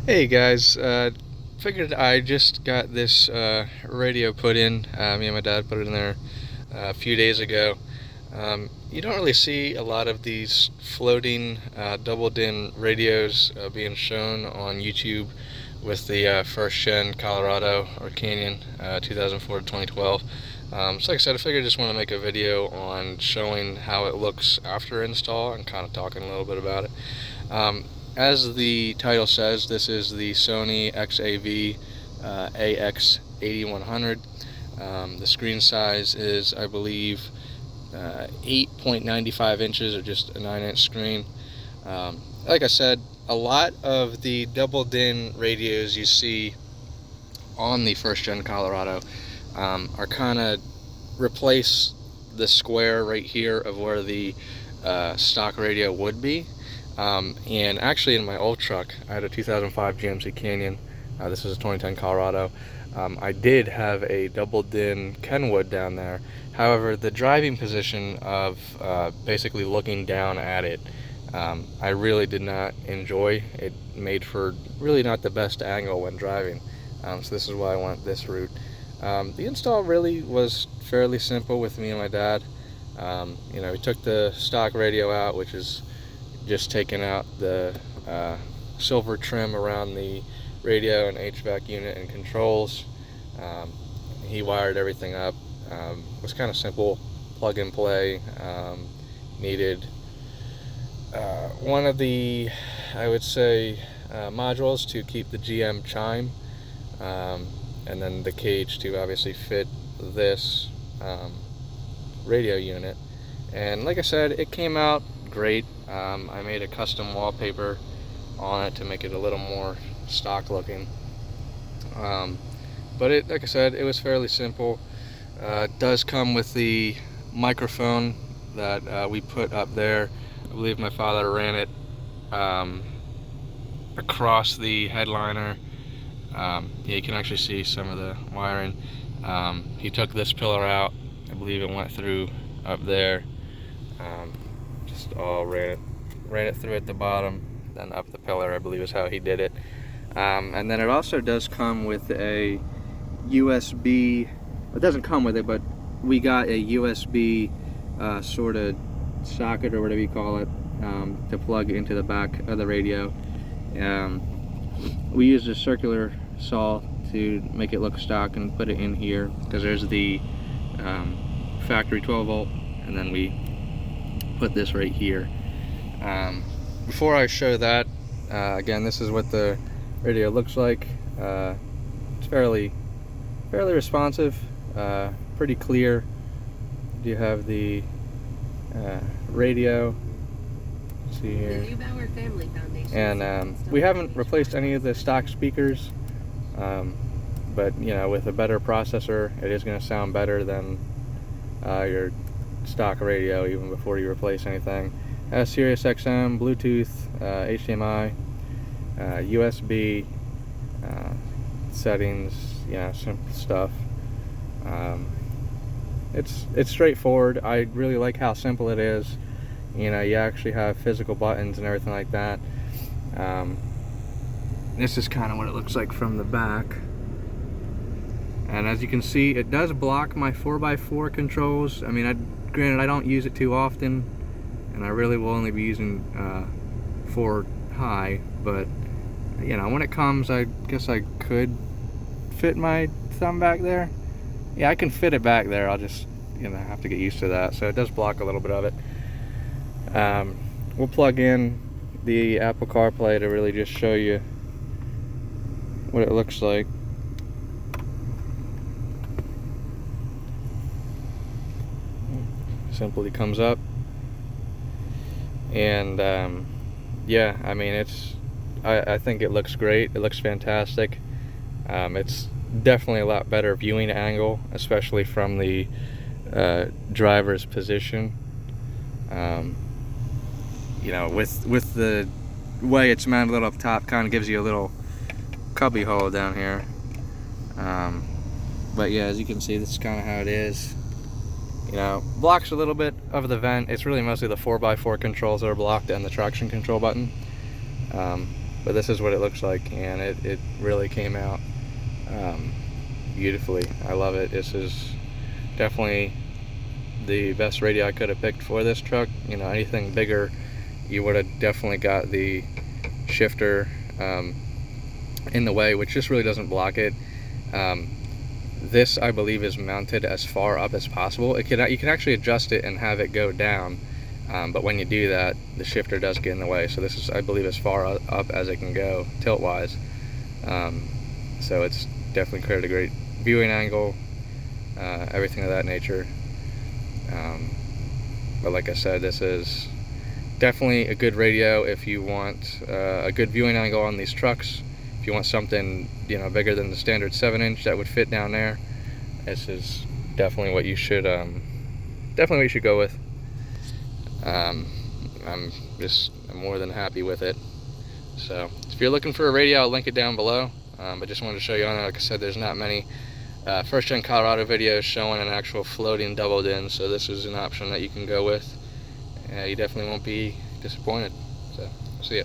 Hey guys, figured I just got this radio put in. Me and my dad put it in there a few days ago. You don't really see a lot of these floating double din radios being shown on YouTube with the first gen Colorado or Canyon 2004 to 2012. So like I said, I figured I just want to make a video on showing how it looks after install and kind of talking a little bit about it. As the title says, this is the Sony XAV AX-8100. The screen size is, I believe, 8.95 inches, or just a 9-inch screen. Like I said, a lot of the double din radios you see on the first gen Colorado are kind of replace the square right here of where the stock radio would be. And actually, in my old truck, I had a 2005 GMC Canyon. This is a 2010 Colorado. I did have a double din KENWOOD down there. However, the driving position of basically looking down at it, I really did not enjoy. It made for really not the best angle when driving. So this is why I went this route. The install really was fairly simple with me and my dad. We took the stock radio out, which is just taking out the silver trim around the radio and HVAC unit and controls. He wired everything up. It was kind of simple, plug and play. Needed one of the, I would say, modules to keep the GM chime, and then the cage to obviously fit this radio unit. And like I said, it came out great. I made a custom wallpaper on it to make it a little more stock looking. But like I said, it was fairly simple. It does come with the microphone that we put up there. I believe my father ran it across the headliner. Yeah, you can actually see some of the wiring. He took this pillar out. I believe it went through up there. Just all ran it through at the bottom, then up the pillar, I believe is how he did it. And then it also does come with a USB. It doesn't come with it, but we got a USB sort of socket, or whatever you call it, to plug into the back of the radio. We used a circular saw to make it look stock and put it in here, because there's the factory 12 volt, and then we put this right here. Before I show that, again, this is what the radio looks like. It's fairly responsive, pretty clear. You have the radio. Let's see here. And we haven't replaced any of the stock speakers, but with a better processor, it is going to sound better than your stock radio, even before you replace anything. Has Sirius XM, Bluetooth, HDMI, USB, settings, simple stuff. It's straightforward. I really like how simple it is. You actually have physical buttons and everything like that. This is kind of what it looks like from the back. And as you can see, it does block my 4x4 controls. I mean, granted, I don't use it too often, and I really will only be using 4 high, but when it comes, I guess I could fit my thumb back there. Yeah, I can fit it back there. I'll just have to get used to that. So it does block a little bit of it. We'll plug in the Apple CarPlay to really just show you what it looks like. Simply comes up, and yeah, I mean, I think it looks great. It looks fantastic. It's definitely a lot better viewing angle, especially from the driver's position. With the way it's mounted up top, kind of gives you a little cubby hole down here. But yeah, as you can see, this is kind of how it is. Blocks a little bit of the vent. It's really mostly the 4x4 controls that are blocked and the traction control button. but this is what it looks like, and it really came out beautifully. I love it. This is definitely the best radio I could have picked for this truck. You know, anything bigger, you would have definitely got the shifter in the way, which just really doesn't block it. This, I believe, is mounted as far up as possible. You can actually adjust it and have it go down, but when you do that, the shifter does get in the way. So this is, I believe, as far up as it can go tilt-wise. So it's definitely created a great viewing angle, everything of that nature. But like I said, this is definitely a good radio if you want a good viewing angle on these trucks. If you want something, you know, bigger than the standard 7-inch that would fit down there, this is definitely what you should go with. I'm more than happy with it. So if you're looking for a radio, I'll link it down below. But just wanted to show you on it. Like I said, there's not many first gen Colorado videos showing an actual floating double din, so this is an option that you can go with. You definitely won't be disappointed. So see ya.